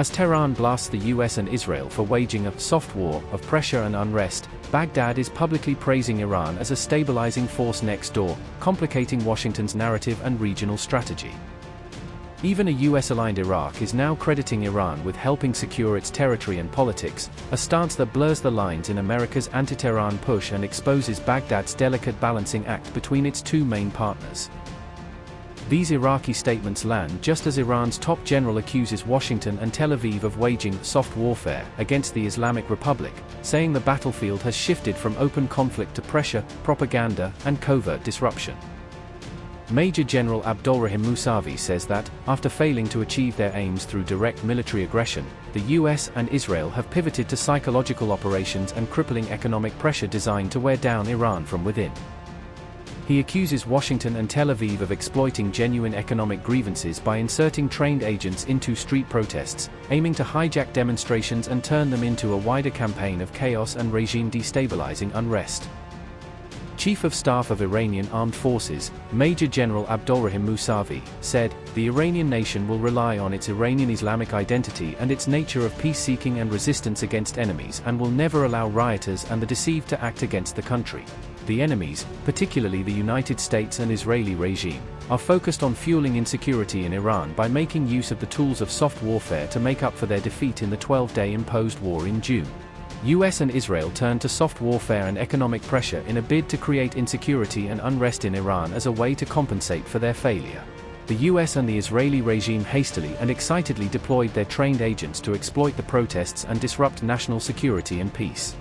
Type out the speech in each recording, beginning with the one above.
As Tehran blasts the US and Israel for waging a soft war of pressure and unrest, Baghdad is publicly praising Iran as a stabilizing force next door, complicating Washington's narrative and regional strategy. Even a US-aligned Iraq is now crediting Iran with helping secure its territory and politics, a stance that blurs the lines in America's anti-Tehran push and exposes Baghdad's delicate balancing act between its two main partners. These Iraqi statements land just as Iran's top general accuses Washington and Tel Aviv of waging soft warfare against the Islamic Republic, saying the battlefield has shifted from open conflict to pressure, propaganda, and covert disruption. Major General Abdolrahim Mousavi says that, after failing to achieve their aims through direct military aggression, the US and Israel have pivoted to psychological operations and crippling economic pressure designed to wear down Iran from within. He accuses Washington and Tel Aviv of exploiting genuine economic grievances by inserting trained agents into street protests, aiming to hijack demonstrations and turn them into a wider campaign of chaos and regime destabilising unrest. Chief of Staff of Iranian Armed Forces, Major General Abdolrahim Mousavi, said, "The Iranian nation will rely on its Iranian Islamic identity and its nature of peace-seeking and resistance against enemies and will never allow rioters and the deceived to act against the country. The enemies, particularly the United States and Israeli regime, are focused on fueling insecurity in Iran by making use of the tools of soft warfare to make up for their defeat in the 12-day imposed war in June." US and Israel turned to soft warfare and economic pressure in a bid to create insecurity and unrest in Iran as a way to compensate for their failure. The US and the Israeli regime hastily and excitedly deployed their trained agents to exploit the protests and disrupt national security and peace.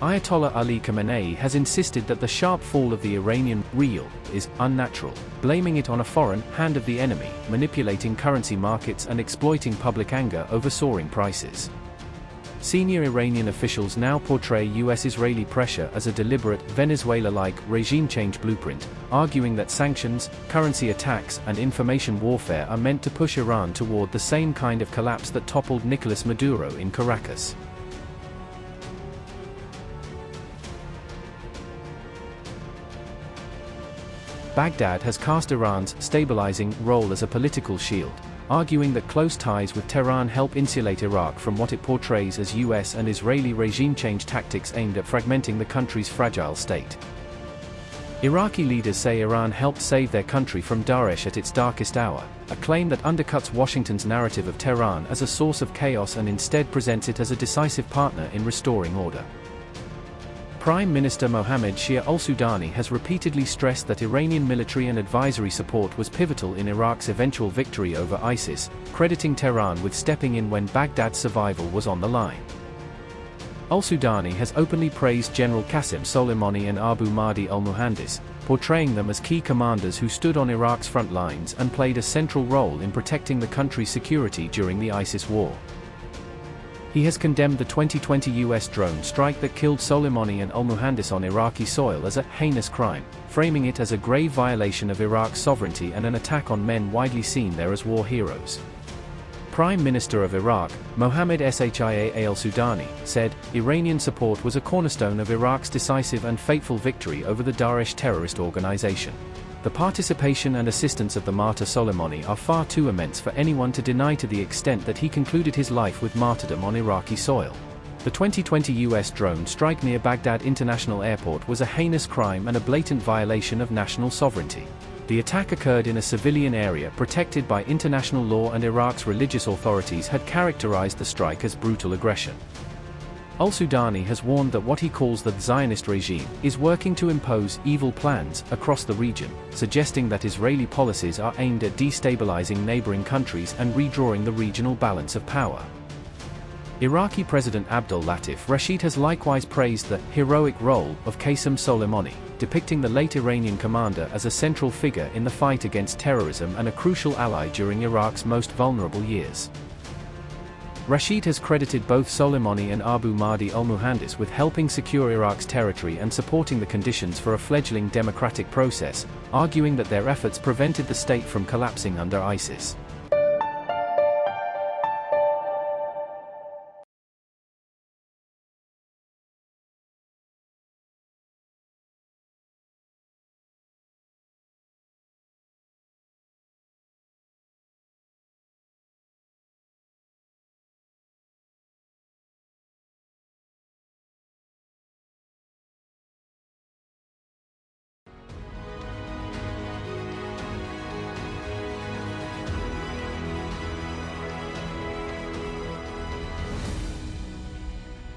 Ayatollah Ali Khamenei has insisted that the sharp fall of the Iranian rial is unnatural, blaming it on a foreign hand of the enemy, manipulating currency markets and exploiting public anger over soaring prices. Senior Iranian officials now portray US-Israeli pressure as a deliberate, Venezuela-like regime change blueprint, arguing that sanctions, currency attacks, and information warfare are meant to push Iran toward the same kind of collapse that toppled Nicolas Maduro in Caracas. Baghdad has cast Iran's stabilizing role as a political shield, arguing that close ties with Tehran help insulate Iraq from what it portrays as US and Israeli regime change tactics aimed at fragmenting the country's fragile state. Iraqi leaders say Iran helped save their country from Daesh at its darkest hour, a claim that undercuts Washington's narrative of Tehran as a source of chaos and instead presents it as a decisive partner in restoring order. Prime Minister Mohammed Shia al-Sudani has repeatedly stressed that Iranian military and advisory support was pivotal in Iraq's eventual victory over ISIS, crediting Tehran with stepping in when Baghdad's survival was on the line. Al-Sudani has openly praised General Qasem Soleimani and Abu Mahdi al-Muhandis, portraying them as key commanders who stood on Iraq's front lines and played a central role in protecting the country's security during the ISIS war. He has condemned the 2020 US drone strike that killed Soleimani and al-Muhandis on Iraqi soil as a heinous crime, framing it as a grave violation of Iraq's sovereignty and an attack on men widely seen there as war heroes. Prime Minister of Iraq, Mohammed Shia al-Sudani, said, "Iranian support was a cornerstone of Iraq's decisive and fateful victory over the Daesh terrorist organization. The participation and assistance of the martyr Soleimani are far too immense for anyone to deny to the extent that he concluded his life with martyrdom on Iraqi soil. The 2020 US drone strike near Baghdad International Airport was a heinous crime and a blatant violation of national sovereignty. The attack occurred in a civilian area protected by international law, and Iraq's religious authorities had characterized the strike as brutal aggression." Al-Sudani has warned that what he calls the Zionist regime is working to impose evil plans across the region, suggesting that Israeli policies are aimed at destabilizing neighboring countries and redrawing the regional balance of power. Iraqi President Abdel Latif Rashid has likewise praised the heroic role of Qasem Soleimani, depicting the late Iranian commander as a central figure in the fight against terrorism and a crucial ally during Iraq's most vulnerable years. Rashid has credited both Soleimani and Abu Mahdi al-Muhandis with helping secure Iraq's territory and supporting the conditions for a fledgling democratic process, arguing that their efforts prevented the state from collapsing under ISIS.